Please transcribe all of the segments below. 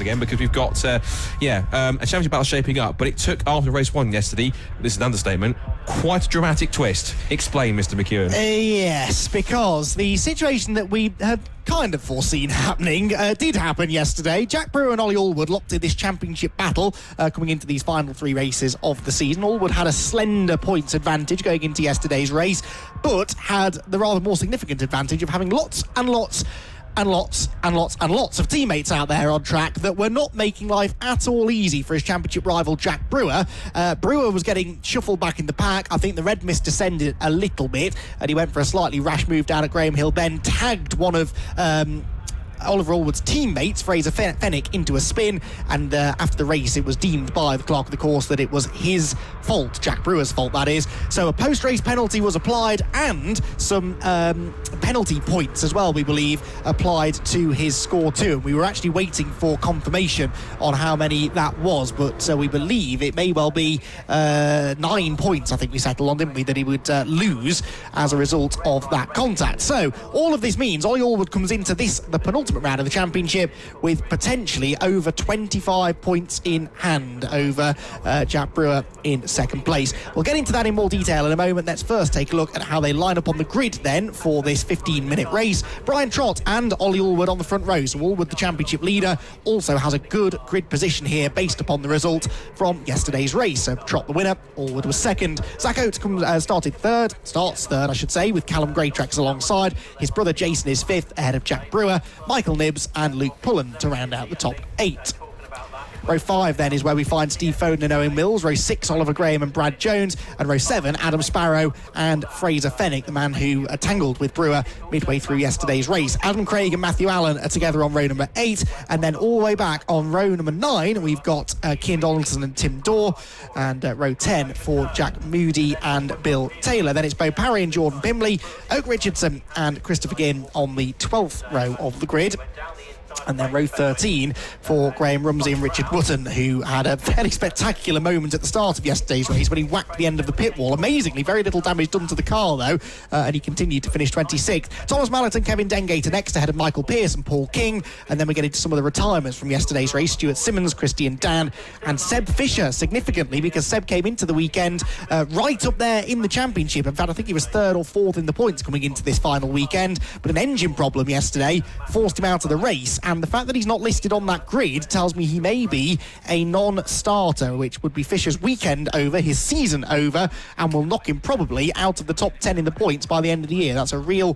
again, because we've got, a championship battle shaping up, but it took, after race 1 yesterday, this is an understatement, quite a dramatic twist. Explain, Mr. McEwen. Yes, because the situation that we had kind of foreseen happening did happen yesterday. Jack Brewer and Ollie Allwood locked in this championship battle coming into these final 3 races of the season. Allwood had a slender points advantage going into yesterday's race, but had the rather more significant advantage of having lots and lots of teammates out there on track that were not making life at all easy for his championship rival Jack Brewer. Brewer was getting shuffled back in the pack. I think the red mist descended a little bit and he went for a slightly rash move down at Graham Hill Bend, tagged one of Oliver Allwood's teammates, Fraser Fennick, into a spin, and after the race it was deemed by the clerk of the course that it was his fault, Jack Brewer's fault that is. So a post-race penalty was applied and some penalty points as well, we believe, applied to his score too. We were actually waiting for confirmation on how many that was, but we believe it may well be 9 points, I think we settled on, didn't we, that he would lose as a result of that contact. So all of this means Ollie Allwood comes into this, the penultimate round of the championship, with potentially over 25 points in hand over Jack Brewer in second place. We'll get into that in more detail in a moment. Let's first take a look at how they line up on the grid then for this 15-minute race. Brian Trott and Ollie Allwood on the front row. So Allwood, the championship leader, also has a good grid position here based upon the result from yesterday's race. So Trott the winner, Allwood was second. Zach Oates starts third, I should say, with Callum Greatrex alongside. His brother Jason is fifth, ahead of Jack Brewer, Michael Nibbs and Luke Pullen to round out the top 8. Row 5 then is where we find Steve Foden and Owen Mills. Row 6, Oliver Graham and Brad Jones. And row 7, Adam Sparrow and Fraser Fennick, the man who tangled with Brewer midway through yesterday's race. Adam Craig and Matthew Allen are together on row number 8. And then all the way back on row number 9, we've got Cian Donaldson and Tim Dorr. And row 10 for Jack Moody and Bill Taylor. Then it's Bo Parry and Jordan Pimbley, Oak Richardson and Christopher Ginn on the 12th row of the grid. And then row 13 for Graham Rumsey and Richard Wotton, who had a fairly spectacular moment at the start of yesterday's race when he whacked the end of the pit wall. Amazingly, very little damage done to the car, though, and he continued to finish 26th. Thomas Mallet and Kevin Dengate are next, ahead of Michael Pearce and Paul King. And then we get into some of the retirements from yesterday's race. Stuart Simmons, Christian Dan, and Seb Fisher, significantly, because Seb came into the weekend right up there in the championship. In fact, I think he was 3rd or 4th in the points coming into this final weekend. But an engine problem yesterday forced him out of the race. And the fact that he's not listed on that grid tells me he may be a non-starter, which would be Fisher's weekend over, his season over, and will knock him probably out of the top 10 in the points by the end of the year. That's a real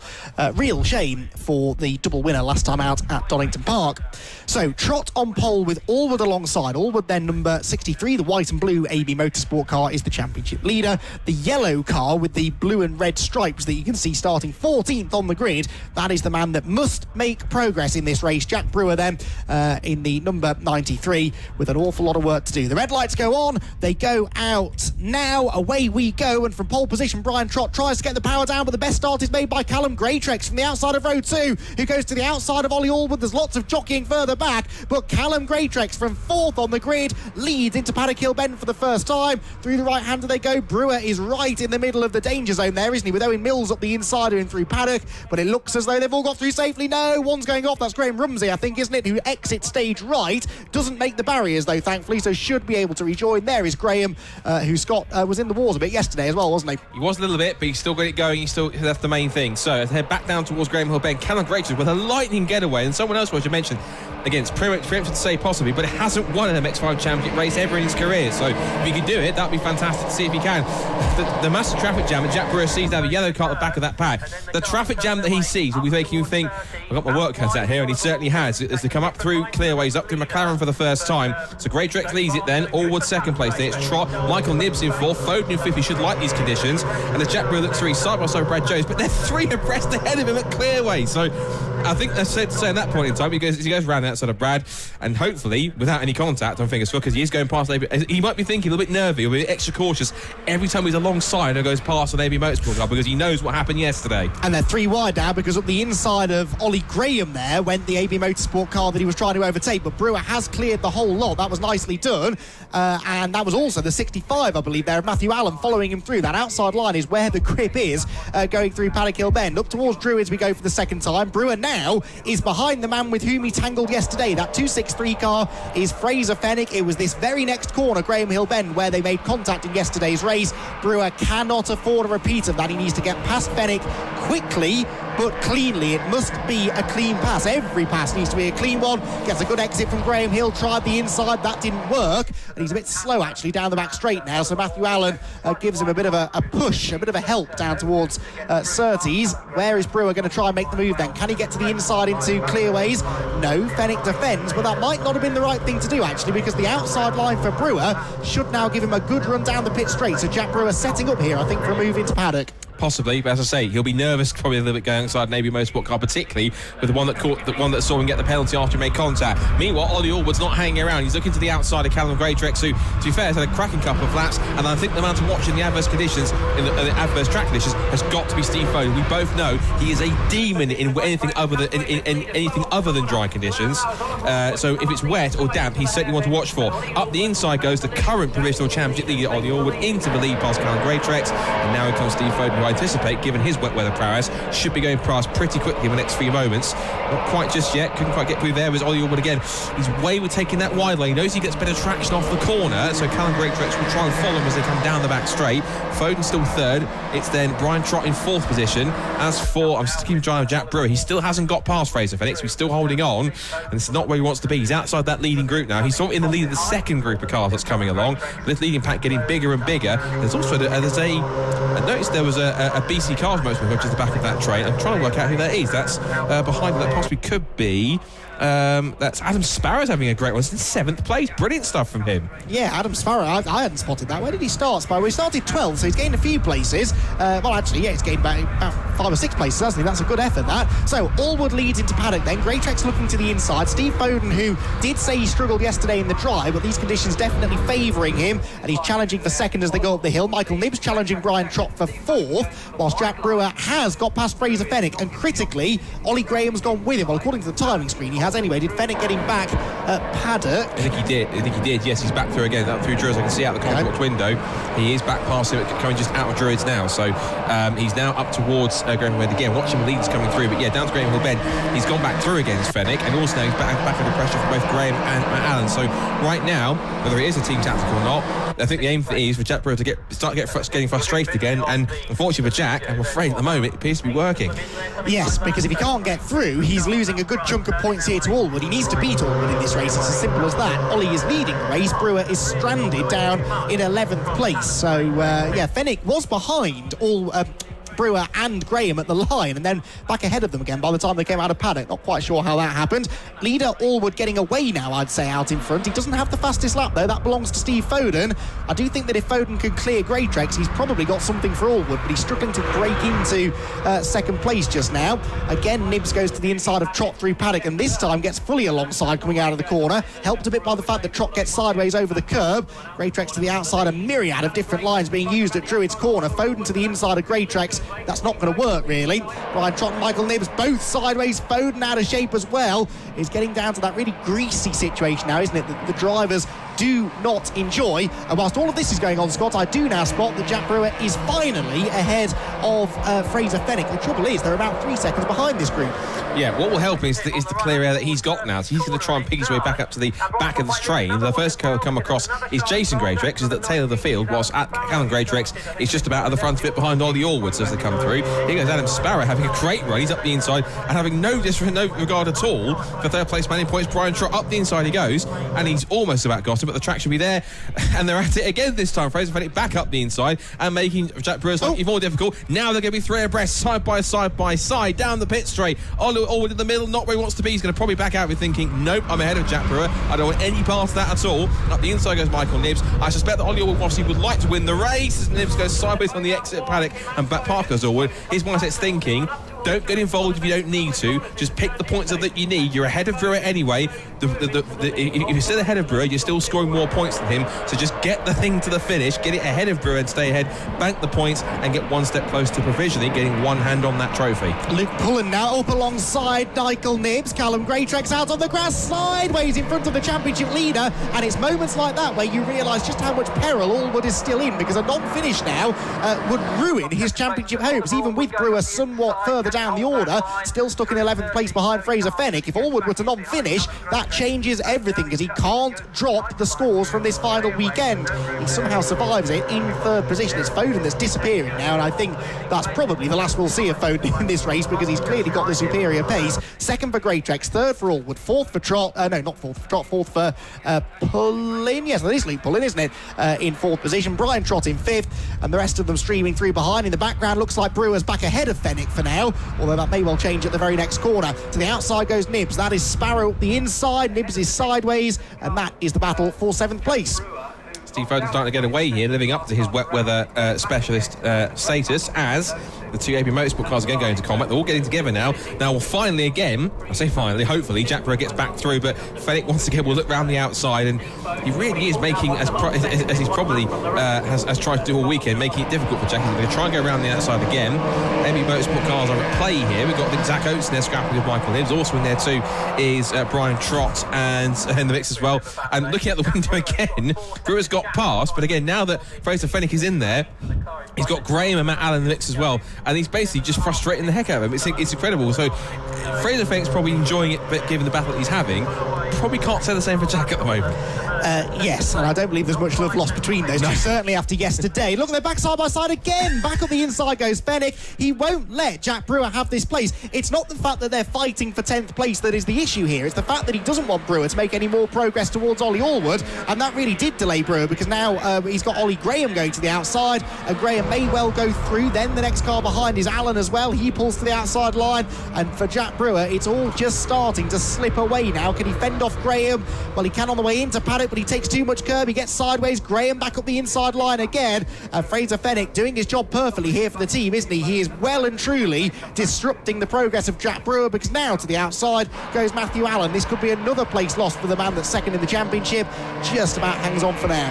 shame for the double winner last time out at Donington Park. So Trott on pole with Allwood alongside. Allwood then number 63, the white and blue AB Motorsport car, is the championship leader. The yellow car with the blue and red stripes that you can see starting 14th on the grid, that is the man that must make progress in this race. Jack Brewer then in the number 93 with an awful lot of work to do. The red lights go on, they go out now, away we go, and from pole position Brian Trott tries to get the power down, but the best start is made by Callum Greatrex from the outside of row 2, who goes to the outside of Ollie Allwood. There's lots of jockeying further back, but Callum Greatrex from 4th on the grid leads into Paddock Hill Bend for the first time. Through the right hander they go. Brewer is right in the middle of the danger zone there, isn't he, with Owen Mills up the inside and through Paddock, but it looks as though they've all got through safely. No, one's going off. That's Graham Rumsey, I think, isn't it, who exits stage right. Doesn't make the barriers though, thankfully, so should be able to rejoin. There is Graham, who Scott was in the wars a bit yesterday as well, wasn't he? He was a little bit, but he still got it going. That's the main thing. So let's head back down towards Graham Hill Bend. Callum Greatrex with a lightning getaway, and someone else, which I mentioned, again, it's preempted to say possibly, but it hasn't won an MX-5 championship race ever in his career. So if he could do it, that'd be fantastic to see if he can. The massive traffic jam, and Jack Brewer sees to have a yellow car at the back of that pack. The traffic jam that he sees will be making you think, I've got my work cut out here, and he certainly has, as they come up through clearways, up to McLaren for the first time. So Greatrex leads it then. Allwood second place then. It's Trott, Michael Nibbs in 4th, Foden in 5th. He should like these conditions. And as Jack Brewer looks through, he's side by side with Brad Jones, but they're 3 abreast ahead of him at clearway. So I think that's said to say at that point in time, he goes around that sort of Brad, and hopefully without any contact on fingers crossed, because he is going past he might be thinking a little bit nervy or a bit extra cautious every time he's alongside and goes past an AB Motorsport car, because he knows what happened yesterday. And they're 3 wide now, because up the inside of Ollie Graham there went the AB Motorsport car that he was trying to overtake, but Brewer has cleared the whole lot. That was nicely done, and that was also the 65, I believe, there of Matthew Allen following him through. That outside line is where the grip is, going through Paddock Hill Bend up towards Druids we go for the second time. Brewer now is behind the man with whom he tangled yesterday. That 263 car is Fraser Fenwick. It was this very next corner, Graham Hill Bend, where they made contact in yesterday's race. Brewer cannot afford a repeat of that. He needs to get past Fenwick quickly but cleanly. It must be a clean pass. Every pass needs to be a clean one. Gets a good exit from Graham Hill, tried the inside, that didn't work, and he's a bit slow actually down the back straight now, so Matthew Allen gives him a bit of a push, a bit of a help down towards Surtees. Where is Brewer going to try and make the move then? Can he get to the inside into clearways? No, Fenwick defends, but that might not have been the right thing to do actually, because the outside line for Brewer should now give him a good run down the pit straight. So Jack Brewer setting up here, I think, for a move into paddock. Possibly, but as I say, he'll be nervous probably a little bit going inside Navy Motorsport car, particularly with the one that saw him get the penalty after he made contact. Meanwhile, Ollie Allwood's not hanging around. He's looking to the outside of Callum Greatrex, who, to be fair, has had a cracking couple of laps, and I think the amount of watching the adverse conditions, in the adverse track conditions, has got to be Steve Foden. We both know he is a demon in anything other than anything other than dry conditions. So if it's wet or damp, he's certainly one to watch for. Up the inside goes the current provisional championship leader, Ollie Allwood, into the lead past Callum Greatrex, and now here comes Steve Foden, who I anticipate, given his wet weather prowess, should be going past pretty quickly in the next few moments. Not quite just yet, couldn't quite get through there. Was Ollie Allwood again. He's wayward taking that wide lane. He knows he gets better traction off the corner, so Callum Greatrex will try and follow him as they come down the back straight. Foden still third. It's then Brian Trott in fourth position. As for, I'm just keeping trying with Jack Brewer, he still hasn't got past Fraser Fenwick, so he's still holding on, and this is not where he wants to be. He's outside that leading group now. He's sort of in the lead of the second group of cars that's coming along. This leading pack getting bigger and bigger. There's also I noticed there was a BC Cars motorman, which is the back of that train. I'm trying to work out who that is. That's behind it. That possibly could be. That's Adam Sparrow's having a great one. It's in 7th place. Brilliant stuff from him. Yeah, Adam Sparrow. I hadn't spotted that. Where did he start, Sparrow? He started 12th, so he's gained a few places. Well, actually, yeah, he's gained about 5 or 6 places, hasn't he? That's a good effort, that. So Allwood leads into paddock then. Greatrex looking to the inside. Steve Foden, who did say he struggled yesterday in the drive, but these conditions definitely favouring him, and he's challenging for second as they go up the hill. Michael Nibbs challenging Brian Trott for 4th, whilst Jack Brewer has got past Fraser Fenwick, and critically, Ollie Graham's gone with him. Well, according to the timing screen, he has anyway. Did Fenwick get him back at paddock? I think he did. Yes, he's back through again, up through Druids. I can see out the contact window. He is back past him, coming just out of Druids now. So he's now up towards Graham Hill Bend again. Watching the leaders coming through, but yeah, down to Graham Hill Bend. He's gone back through against Fenwick, and also now he's back under pressure from both Graham and Allen. So right now, whether it is a team tactic or not, I think the aim is for Jack Brewer to start getting frustrated again. And unfortunately for Jack, I'm afraid at the moment it appears to be working. Yes, because if he can't get through, he's losing a good chunk of points here to Allwood. He needs to beat Allwood in this race. It's as simple as that. Ollie is leading the race. Brewer is stranded down in 11th place. So, yeah, Fenwick was behind Brewer and Graham at the line, and then back ahead of them again by the time they came out of paddock. Not quite sure how that happened. Leader Allwood getting away now, I'd say, out in front. He doesn't have the fastest lap, though. That belongs to Steve Foden. I do think that if Foden can clear Greatrex, he's probably got something for Allwood, but he's struggling to break into second place just now. Again, Nibbs goes to the inside of Trott through paddock, and this time gets fully alongside coming out of the corner. Helped a bit by the fact that Trott gets sideways over the curb. Greatrex to the outside, a myriad of different lines being used at Druids corner. Foden to the inside of Greatrex. That's not going to work, really. Brian Trott and Michael Nibbs both sideways. Foden out of shape as well. Is getting down to that really greasy situation now, isn't it, that the drivers do not enjoy. And whilst all of this is going on, Scott, I do now spot that Jack Brewer is finally ahead of Fraser Fenwick. The trouble is they're about 3 seconds behind this group. Yeah, what will help is the clear air that he's got now. So he's going to try and pick his way back up to the back of this train. The first car to come across is Jason Greatrex, who's at the tail of the field, whilst Callum Greatrex is just about at the front of it behind Ollie Allwood as they come through. Here goes Adam Sparrow having a great run. He's up the inside and having no regard at all for third place man in points. Brian Trott up the inside he goes, and he's almost about got him, but the track should be there, and they're at it again this time. Fraser Fenwick back up the inside and making Jack Brewer's life even more difficult. Now they're going to be 3 abreast, side by side down the pit straight. Allwood in the middle, not where he wants to be. He's going to probably back out with thinking, nope, I'm ahead of Jack Brewer. I don't want any part of that at all. Up the inside goes Michael Nibbs. I suspect that Ollie Allwood obviously would like to win the race as Nibbs goes sideways on the exit paddock and back past Allwood. His mindset's thinking, don't get involved if you don't need to. Just pick the points that you need. You're ahead of Brewer anyway. If you're still ahead of Brewer, you're still scoring more points than him. So just get the thing to the finish, get it ahead of Brewer and stay ahead, bank the points and get one step closer to provisionally getting one hand on that trophy. Luke Pullen now up alongside Michael Nibbs. Callum Greatrex out on the grass sideways in front of the championship leader, and it's moments like that where you realise just how much peril Allwood is still in, because a non-finish now would ruin his championship hopes, even with Brewer somewhat further down the order, still stuck in 11th place behind Fraser Fenwick. If Allwood were to non-finish, that changes everything, because he can't drop the scores from this final weekend. He somehow survives it in third position. It's Foden that's disappearing now, and I think that's probably the last we'll see of Foden in this race, because he's clearly got the superior pace. Second for Greatrex, third for Allwood, fourth for Trott, fourth for Pullen. Yes, that is Luke Pullen, isn't it? In fourth position, Brian Trott in fifth, and the rest of them streaming through behind. In the background, looks like Brewer's back ahead of Fenwick for now, although that may well change at the very next corner. To the outside goes Nibbs. That is Sparrow up the inside. Nibbs is sideways, and that is the battle for 7th place. Steve Foden starting to get away here, living up to his wet weather specialist status, as the two AB Motorsport cars again going to combat. They're all getting together now. Now, well, finally again, I say finally, hopefully, Jack Brewer gets back through, but Fenwick once again will look round the outside, and he really is making, as he's probably has tried to do all weekend, making it difficult for Jack. He's going to try and go around the outside again. AB Motorsport cars are at play here. We've got Zach Oates in there scrapping with Michael Nibbs. Also in there too is Brian Trott and in the mix as well. And looking out the window again, Brewer's got past, but again, now that Fraser Fenwick is in there, he's got Graham and Matt Allen in the mix as well, and he's basically just frustrating the heck out of him. It's incredible. So Fraser Fenwick's probably enjoying it, but given the battle that he's having, probably can't say the same for Jack at the moment. Yes, and I don't believe there's much love lost between those two, certainly after yesterday. Look, they're back side by side again. Back up the inside goes Fenwick. He won't let Jack Brewer have this place. It's not the fact that they're fighting for 10th place that is the issue here. It's the fact that he doesn't want Brewer to make any more progress towards Ollie Allwood, and that really did delay Brewer, because now he's got Ollie Graham going to the outside, and Graham may well go through. Then the next car behind is Allen as well. He pulls to the outside line, and for Jack Brewer, it's all just starting to slip away now. Can he fend off Graham? Well, he can on the way into paddock, but he takes too much curb. He gets sideways. Graham back up the inside line again. Fraser Fenwick doing his job perfectly here for the team, isn't he? He is well and truly disrupting the progress of Jack Brewer, because now to the outside goes Matthew Allen. This could be another place lost for the man that's second in the championship. Just about hangs on for now.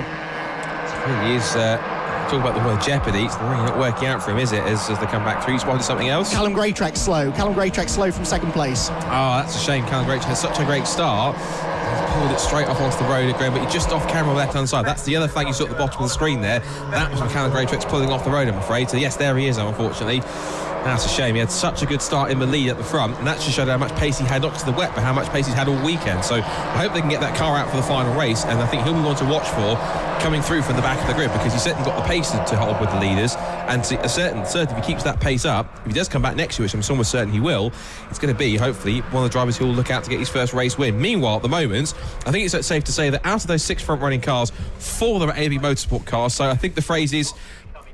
He is talking about the word jeopardy. It's really not working out for him, is it, as they come back through? He's spotted something else. Callum Greatrex slow from second place. Oh, that's a shame. Callum Greatrex had such a great start. He's pulled it straight off onto the road again, but he's just off camera on the left-hand side. That's the other flag you saw at the bottom of the screen there. That was from Callum Greatrex pulling off the road, I'm afraid. So yes, there he is, unfortunately. That's a shame. He had such a good start in the lead at the front, and that just showed how much pace he had, not just the wet, but how much pace he's had all weekend. So I hope they can get that car out for the final race, and I think he'll be one to watch for coming through from the back of the grid, because he's certainly got the pace to hold with the leaders, and certainly if he keeps that pace up, if he does come back next year, which I'm almost certain he will, it's going to be hopefully one of the drivers who will look out to get his first race win. Meanwhile, at the moment, I think it's safe to say that out of those 6 front running cars, 4 of them are AB Motorsport cars. So I think the phrase is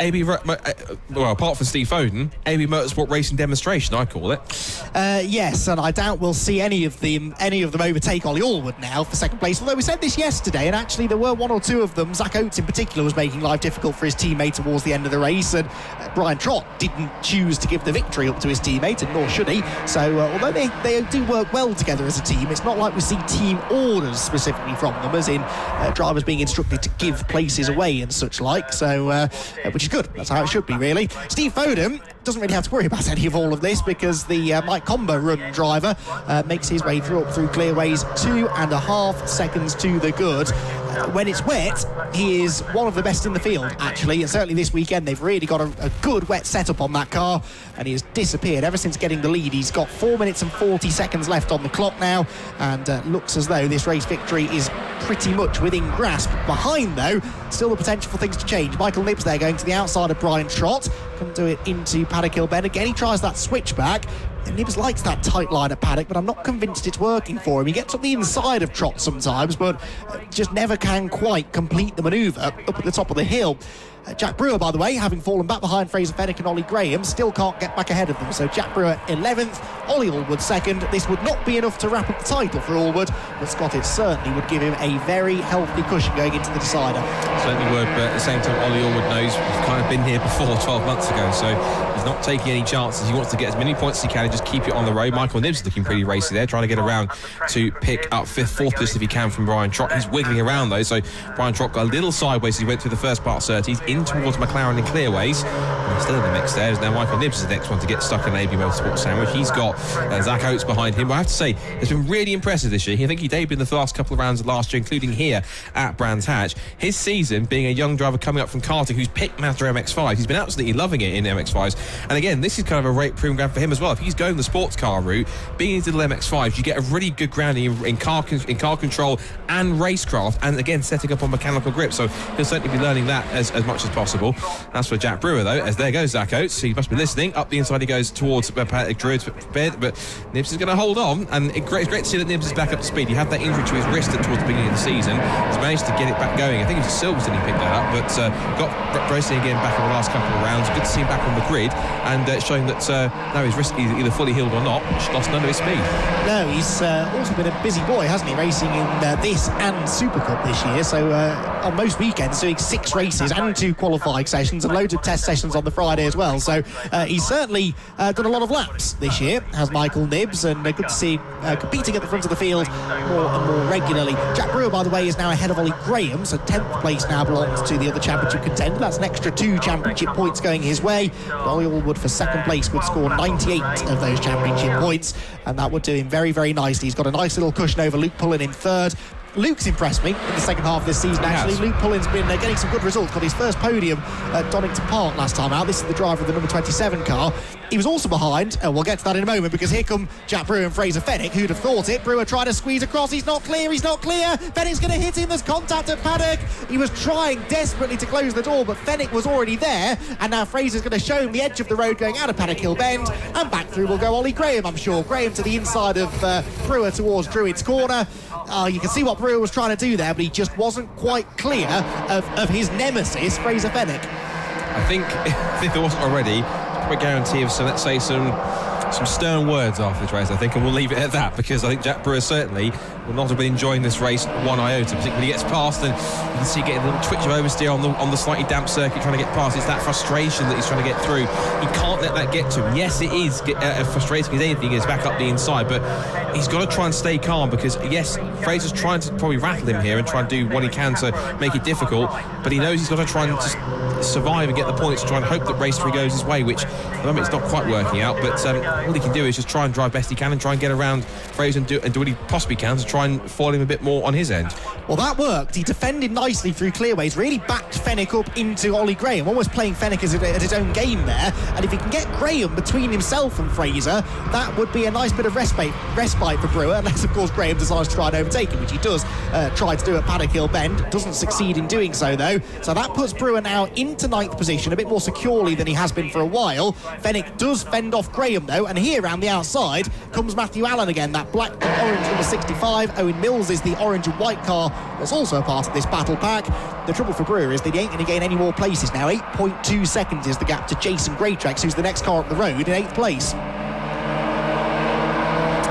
well, apart from Steve Foden, AB Motorsport Racing Demonstration, I call it. Yes, and I doubt we'll see any of them overtake Ollie Allwood now for second place. Although we said this yesterday, and actually there were 1 or 2 of them. Zach Oates in particular was making life difficult for his teammate towards the end of the race, and Brian Trott didn't choose to give the victory up to his teammate, and nor should he. So although they do work well together as a team, it's not like we see team orders specifically from them, as in drivers being instructed to give places away and such like. So which is good. That's how it should be, really. Steve Foden doesn't really have to worry about any of all of this, because the Mike Comber run driver makes his way through clearways, 2.5 seconds to the good. When it's wet, he is one of the best in the field, actually, and certainly this weekend they've really got a good wet setup on that car, and he has disappeared ever since getting the lead. He's got 4 minutes and 40 seconds left on the clock now, and looks as though this race victory is pretty much within grasp. Behind, though, still the potential for things to change. Michael Nibbs there going to the outside of Brian Trott. Couldn't do it into Paddock Hill Bend. Again, he tries that switchback. And Nibbs likes that tight line at Paddock, but I'm not convinced it's working for him. He gets up the inside of Trott sometimes, but just never can quite complete the manoeuvre up at the top of the hill. Jack Brewer, by the way, having fallen back behind Fraser Fenwick and Ollie Graham, still can't get back ahead of them. So Jack Brewer 11th, Ollie Allwood 2nd. This would not be enough to wrap up the title for Allwood, but Scott, it certainly would give him a very healthy cushion going into the decider. Certainly would, but at the same time, Ollie Allwood knows he's kind of been here before 12 months ago, so he's not taking any chances. He wants to get as many points as he can and just keep it on the road. Michael Nibbs looking pretty racy there, trying to get around to pick up 5th, 4th position if he can from Brian Trott. He's wiggling around though, so Brian Trott got a little sideways as he went through the first part of 30. He's in towards McLaren and Clearways. And he's still in the mix there. Now Michael Nibbs is the next one to get stuck in an AB Motorsport sandwich. He's got Zach Oates behind him. But I have to say, it's been really impressive this year. I think he debuted in the last couple of rounds of last year, including here at Brands Hatch. His season, being a young driver coming up from karting who's picked Mazda MX-5, he's been absolutely loving it in MX-5s. And again, this is kind of a rate proving ground for him as well. If he's going the sports car route, being his little MX-5s, you get a really good grounding in car control and racecraft, and again, setting up on mechanical grip. So he'll certainly be learning that as much as possible. That's for Jack Brewer, though, as there goes Zach Oates. He must be listening. Up the inside he goes towards Druid's bed, but Nibbs is going to hold on, and it's great to see that Nibbs is back up to speed. He had that injury to his wrist towards the beginning of the season. He's managed to get it back going. I think it was Silverstone he picked that up, but got racing again back in the last couple of rounds. Good to see him back on the grid, and showing that now his wrist is either fully healed or not. Just lost none of his speed. No, he's also been a busy boy, hasn't he, racing in this and Super Cup this year. So on most weekends doing 6 races and 2 qualifying sessions and loads of test sessions on the Friday as well. So he's certainly done a lot of laps this year, has Michael Nibbs, and good to see competing at the front of the field more and more regularly. Jack Brewer, by the way, is now ahead of Ollie Graham, so 10th place now belongs to the other championship contender. That's an extra 2 championship points going his way. Ollie Allwood for 2nd place would score 98 of those championship points, and that would do him very, very nicely. He's got a nice little cushion over Luke Pullen in 3rd. Luke's impressed me in the second half of this season, actually. Luke Pullen's been getting some good results. Got his first podium at Donington Park last time out. This is the driver of the number 27 car. He was also behind, and we'll get to that in a moment, because here come Jack Brewer and Fraser Fenwick. Who'd have thought it? Brewer trying to squeeze across. He's not clear. Fenwick's going to hit him. There's contact at paddock. He was trying desperately to close the door, but Fenwick was already there, and now Fraser's going to show him the edge of the road going out of Paddock Hill Bend, and back through will go Ollie Graham, I'm sure. Graham to the inside of Brewer towards Druid's corner. You can see what Brewer was trying to do there, but he just wasn't quite clear of his nemesis, Fraser Fenwick. I think if there wasn't already, a guarantee of some, let's say, some stern words after this race, I think, and we'll leave it at that, because I think Jack Brewer certainly will not have been enjoying this race one iota, particularly when he gets past, and you can see getting a little twitch of oversteer on the slightly damp circuit trying to get past. It's that frustration that he's trying to get through. He can't let that get to him. Yes, it is frustrating as anything. He gets back up the inside, but he's got to try and stay calm, because yes, Fraser's trying to probably rattle him here and try and do what he can to make it difficult, but he knows he's got to try and just survive and get the points to try and hope that race 3 goes his way, which at the moment it's not quite working out, but all he can do is just try and drive best he can and try and get around Fraser and do what he possibly can to try and foil him a bit more on his end. Well, that worked. He defended nicely through clearways, really backed Fenwick up into Ollie Graham, almost playing Fenwick at his own game there, and if he can get Graham between himself and Fraser, that would be a nice bit of respite for Brewer, unless of course Graham decides to try and overtake him, which he does try to do at Paddock Hill Bend. Doesn't succeed in doing so though, so that puts Brewer now into 9th position, a bit more securely than he has been for a while. Fenwick does fend off Graham though, and here around the outside comes Matthew Allen again, that black and orange number 65. Owen Mills is the orange and white car that's also a part of this battle pack. The trouble for Brewer is that he ain't going to gain any more places now. 8.2 seconds is the gap to Jason Greatrex, who's the next car up the road in 8th place.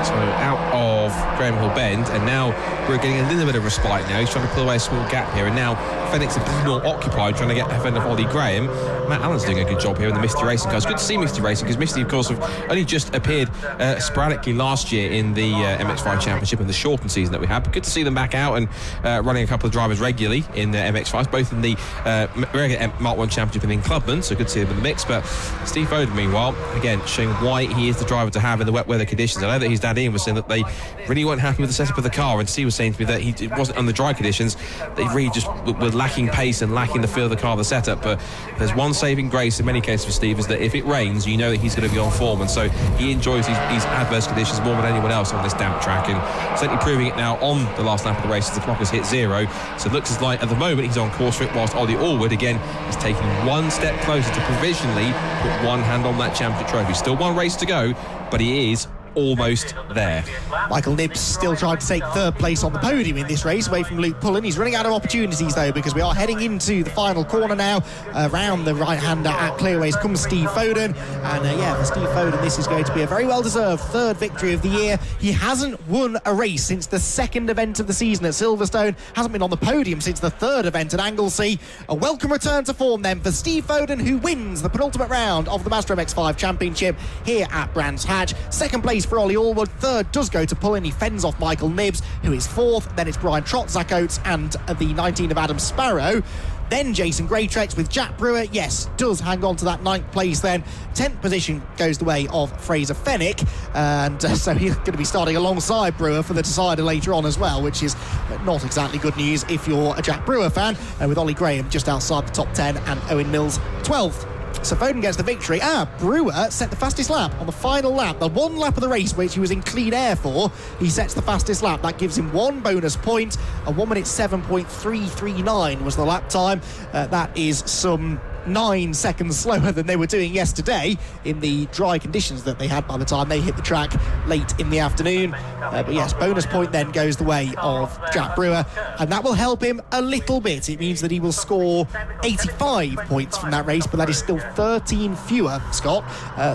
So out of Graham Hill Bend, and now we're getting a little bit of respite now. He's trying to pull away a small gap here, and now Fenwick's a bit more occupied trying to get fend off Ollie Graham. Matt Allen's doing a good job here in the Misty Racing car. It's good to see Misty Racing, because Misty, of course, have only just appeared sporadically last year in the MX-5 Championship in the shortened season that we had. But good to see them back out and running a couple of drivers regularly in the MX-5s, both in the regular Mark 1 Championship and in Clubman, so good to see them in the mix. But Steve Foden, meanwhile, again, showing why he is the driver to have in the wet weather conditions. I know that his dad Ian was saying that they really weren't happy with the setup of the car, and Steve was saying to me that it wasn't on the dry conditions, they really just were lacking pace and lacking the feel of the car, the setup. But there's one saving grace in many cases for Steve, is that if it rains, you know that he's going to be on form, and so he enjoys these adverse conditions more than anyone else on this damp track, and certainly proving it now on the last lap of the race as the clock has hit 0. So it looks as like at the moment he's on course for it, whilst Ollie Allwood again is taking one step closer to provisionally put one hand on that championship trophy. Still one race to go, but he is almost there. Michael Knibbs still trying to take third place on the podium in this race, away from Luke Pullen. He's running out of opportunities, though, because we are heading into the final corner now. Around the right-hander at Clearways comes Steve Foden. And, for Steve Foden, this is going to be a very well-deserved third victory of the year. He hasn't won a race since the second event of the season at Silverstone. Hasn't been on the podium since the third event at Anglesey. A welcome return to form, then, for Steve Foden, who wins the penultimate round of the Mazda MX-5 Championship here at Brands Hatch. Second place for Ollie Allwood. Third does go to Pullen. He fends off Michael Knibbs, who is fourth. Then it's Brian Trott, Zach Oates, and the 19 of Adam Sparrow. Then Jason Greatrex with Jack Brewer, does hang on to that 9th place then. 10th position goes the way of Fraser Fenwick, and so he's going to be starting alongside Brewer for the decider later on as well, which is not exactly good news if you're a Jack Brewer fan, with Ollie Graham just outside the top 10 and Owen Mills 12th. So Foden gets the victory. Brewer set the fastest lap on the final lap. The one lap of the race which he was in clean air for, he sets the fastest lap. That gives him 1 bonus point. A 1 minute 7.339 was the lap time. That is some 9 seconds slower than they were doing yesterday in the dry conditions that they had by the time they hit the track late in the afternoon. But yes, bonus point then goes the way of Jack Brewer, and that will help him a little bit. It means that he will score 85 points from that race, but that is still 13 fewer, Scott,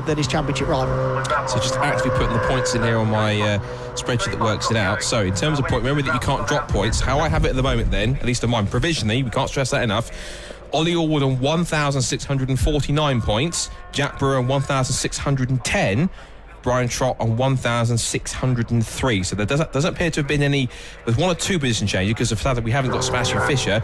than his championship rival. So just actually putting the points in here on my spreadsheet that works it out. So in terms of point, remember that you can't drop points. How I have it at the moment then, at least on mine, provisionally, we can't stress that enough, Ollie Allwood on 1,649 points, Jack Brewer on 1,610, Brian Trott on 1,603. So there doesn't appear to have been any. There's 1 or 2 position changes because of the fact that we haven't got Sebastian Fisher.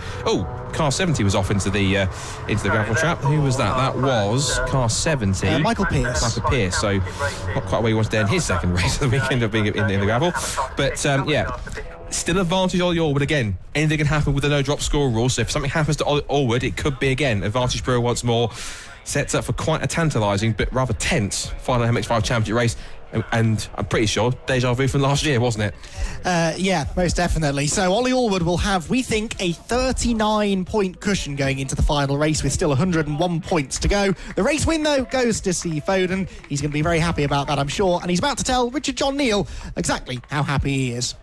Car 70 was off into the gravel trap. Who was that? That was car 70. Michael Pearce. So not quite where he wanted to end his second race of the weekend of being in the gravel. But still advantage Ollie Allwood again. Anything can happen with the no drop score rule. So if something happens to Ollie Allwood, it could be again advantage Brewer once more. Sets up for quite a tantalising but rather tense final MX-5 Championship race, and I'm pretty sure deja vu from last year, wasn't it? Yeah, most definitely. So Ollie Allwood will have, we think, a 39-point cushion going into the final race with still 101 points to go. The race win, though, goes to Steve Foden. He's going to be very happy about that, I'm sure, and he's about to tell Richard John Neal exactly how happy he is.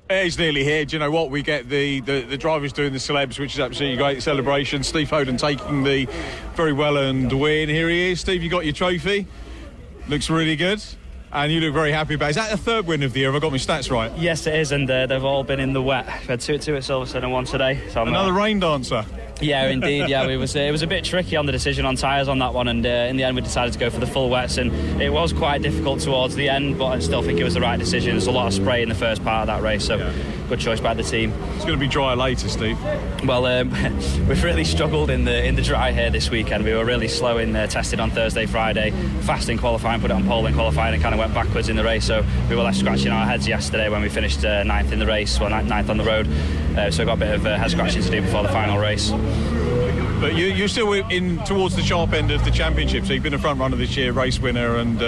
He's nearly here. Do you know what? We get the drivers doing the celebs, which is absolutely great celebration. Steve Foden taking the very well-earned win. Here he is. Steve, you got your trophy. Looks really good. And you look very happy about it. Is that the third win of the year? Have I got my stats right? Yes, it is, and they've all been in the wet. We had two at Silverstone and 1 today. So another rain dancer. Yeah, indeed. Yeah, it was a bit tricky on the decision on tyres on that one, and in the end we decided to go for the full wets, and it was quite difficult towards the end, but I still think it was the right decision. There's a lot of spray in the first part of that race, so good choice by the team. It's going to be dry later, Steve. Well, we've really struggled in the dry here this weekend. We were really slow in tested on Thursday, Friday, fast in qualifying, put it on pole in qualifying, and kind of went backwards in the race. So we were left scratching our heads yesterday when we finished 9th in the race, well, 9th on the road. So got a bit of head scratching to do before the final race. But you're still in towards the sharp end of the championship, so you've been a front runner this year, race winner, and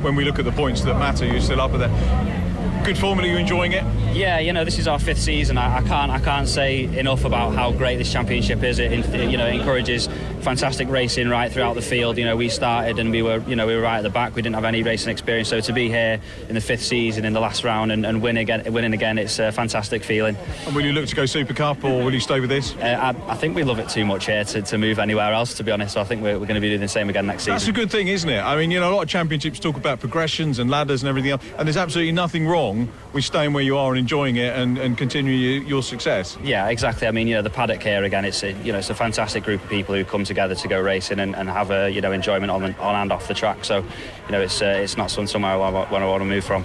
when we look at the points that matter, you're still up at there. Good form, are you enjoying it? Yeah, this is our 5th season. I can't say enough about how great this championship is. It encourages fantastic racing right throughout the field. We started and we were right at the back. We didn't have any racing experience, so to be here in the 5th season in the last round and winning again, it's a fantastic feeling. And will you look to go Super Cup, or will you stay with this? I think we love it too much here to move anywhere else, to be honest. So I think we're going to be doing the same again next season. That's a good thing, isn't it? I mean, a lot of championships talk about progressions and ladders and everything else, and there's absolutely nothing wrong with staying where you are and enjoying it and continuing your success. Yeah, exactly. I mean, the paddock here again, it's a fantastic group of people who come together to go racing and have a enjoyment on and off the track. So it's not somewhere I want to move from.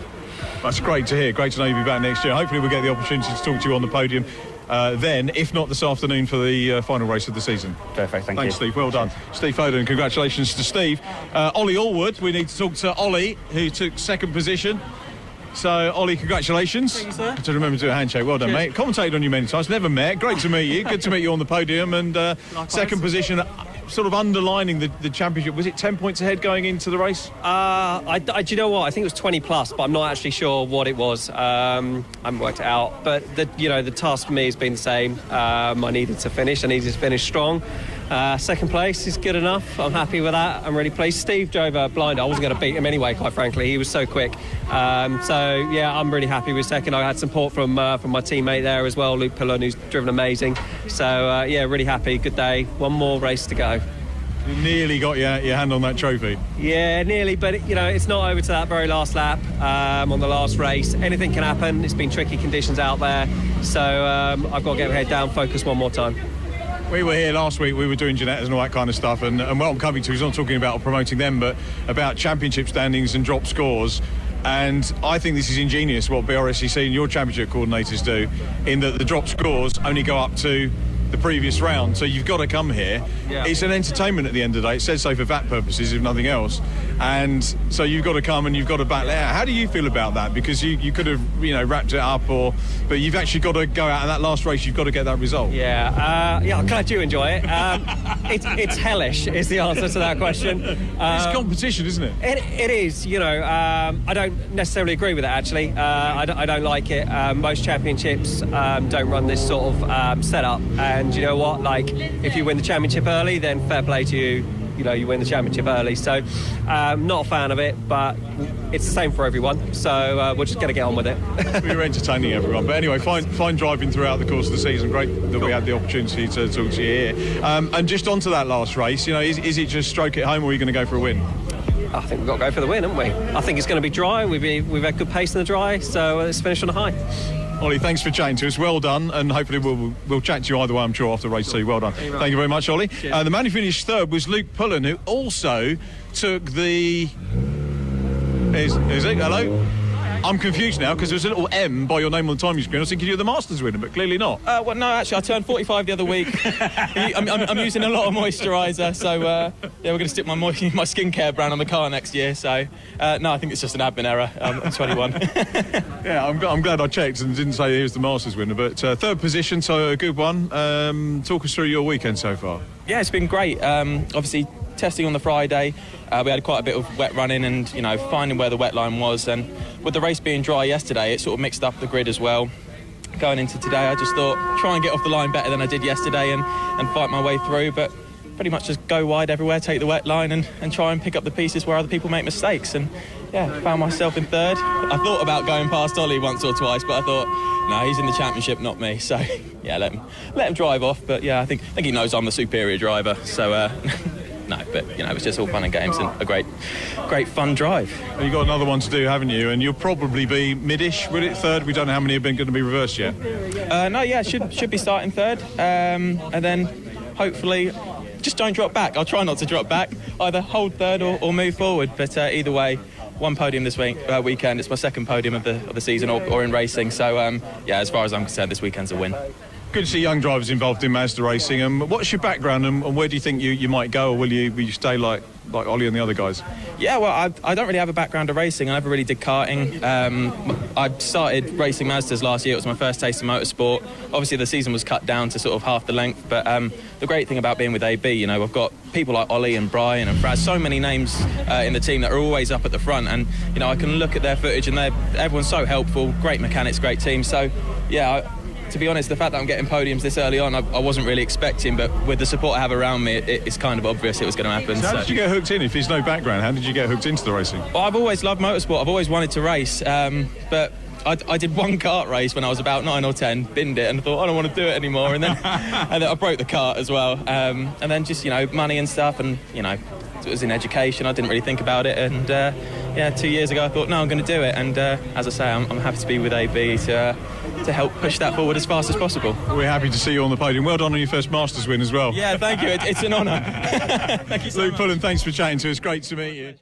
That's great to hear. Great to know you'll be back next year. Hopefully we'll get the opportunity to talk to you on the podium then, if not this afternoon, for the final race of the season. Perfect, Thanks, Steve. Well done. Steve Foden, congratulations to Steve. Ollie Allwood, we need to talk to Ollie, who took 2nd position. So, Ollie, congratulations. Thank you, sir. To remember to do a handshake. Well done, Cheers. mate. Commentated on you many times. Never met. Great to meet you. Good to meet you on the podium. And 2nd position, sort of underlining the championship. Was it 10 points ahead going into the race? Do you know what? I think it was 20 plus, but I'm not actually sure what it was. I haven't worked it out. But the task for me has been the same. I needed to finish strong. Second place is good enough. I'm happy with that. I'm really pleased. Steve drove a blind. I wasn't going to beat him anyway, quite frankly. He was so quick. So yeah, I'm really happy with second. I had support from my teammate there as well, Luke Pullen, who's driven amazing. So yeah, really happy. Good day. One more race to go. You nearly got your hand on that trophy. Yeah, nearly, but it's not over to that very last lap on the last race. Anything can happen. It's been tricky conditions out there, so I've got to get my head down, focus one more time. We were here last week, we were doing Jeanettes and all that kind of stuff, and what I'm coming to is not talking about promoting them, but about championship standings and drop scores. And I think this is ingenious what BRSCC and your championship coordinators do, in that the drop scores only go up to the previous round, so you've got to come here. Yeah. It's an entertainment at the end of the day. It says so for VAT purposes, if nothing else. And so you've got to come and you've got to battle it out. How do you feel about that? Because you could have wrapped it up, but you've actually got to go out in that last race. You've got to get that result. Yeah, I'm glad you enjoy it. It's hellish is the answer to that question. It's competition, isn't it? It is. I don't necessarily agree with it, actually. I don't like it. Most championships don't run this sort of setup. And you know what? Like, if you win the championship early, then fair play to you. You win the championship early. So, not a fan of it, but it's the same for everyone. So, we're just going to get on with it. We were entertaining everyone. But anyway, fine driving throughout the course of the season. Great that we had the opportunity to talk to you here. And just onto that last race, is it just stroke it home, or are you going to go for a win? I think we've got to go for the win, haven't we? I think it's going to be dry. We've had good pace in the dry, so let's finish on a high. Ollie, thanks for chatting to us. Well done, and hopefully we'll chat to you either way, I'm sure, after race 2. Well done. Thank you very much, Ollie. The man who finished third was Luke Pullen, who also took the... Is it? Hello? I'm confused now because there's a little M by your name on the timing screen. I was thinking you're the Masters winner, but clearly not. Well, no, actually, I turned 45 the other week. I'm using a lot of moisturiser, so yeah, we're going to stick my skincare brand on the car next year. So no, I think it's just an admin error. I'm 21. Yeah, I'm glad I checked and didn't say he was the Masters winner. But third position, so a good one. Talk us through your weekend so far. Yeah, it's been great. Obviously, testing on the Friday, we had quite a bit of wet running and finding where the wet line was, and with the race being dry yesterday, it sort of mixed up the grid as well. Going into today, I just thought try and get off the line better than I did yesterday and fight my way through, but pretty much just go wide everywhere, take the wet line and try and pick up the pieces where other people make mistakes. And yeah, found myself in third. I thought about going past Ollie once or twice, but I thought, no, he's in the championship, not me. So yeah, let him drive off. But yeah, I think he knows I'm the superior driver. So no, but it was just all fun and games and a great fun drive. You've got another one to do, haven't you? And you'll probably be mid-ish, will it? Third? We don't know how many have been going to be reversed yet. No, yeah, should be starting third, and then hopefully just don't drop back. I'll try not to drop back. Either hold third or move forward. But either way, one podium this weekend. It's my second podium of the season or in racing. So yeah, as far as I'm concerned, this weekend's a win. Good to see young drivers involved in Mazda racing. What's your background and where do you think you might go, or will you stay like Ollie and the other guys? Yeah, well, I don't really have a background of racing. I never really did karting. I started racing Mazdas last year. It was my first taste of motorsport. Obviously, the season was cut down to sort of half the length. But the great thing about being with AB, I've got people like Ollie and Brian and Fraz, so many names in the team that are always up at the front. And, I can look at their footage and everyone's so helpful. Great mechanics, great team. So, yeah, to be honest, the fact that I'm getting podiums this early on, I wasn't really expecting, but with the support I have around me, it's kind of obvious it was going to happen. So how did you get hooked in? If there's no background, how did you get hooked into the racing? Well, I've always loved motorsport. I've always wanted to race, but I did one kart race when I was about 9 or 10, binned it, and thought, I don't want to do it anymore. And then I broke the kart as well. And then just, money and stuff, and, it was in education. I didn't really think about it. And, 2 years ago, I thought, no, I'm going to do it. And as I say, I'm happy to be with AB to help push that forward as fast as possible. We're happy to see you on the podium. Well done on your first Masters win as well. Yeah, thank you. It's an honour. Thank you so much. Luke Pullen, thanks for chatting to us. Great to meet you.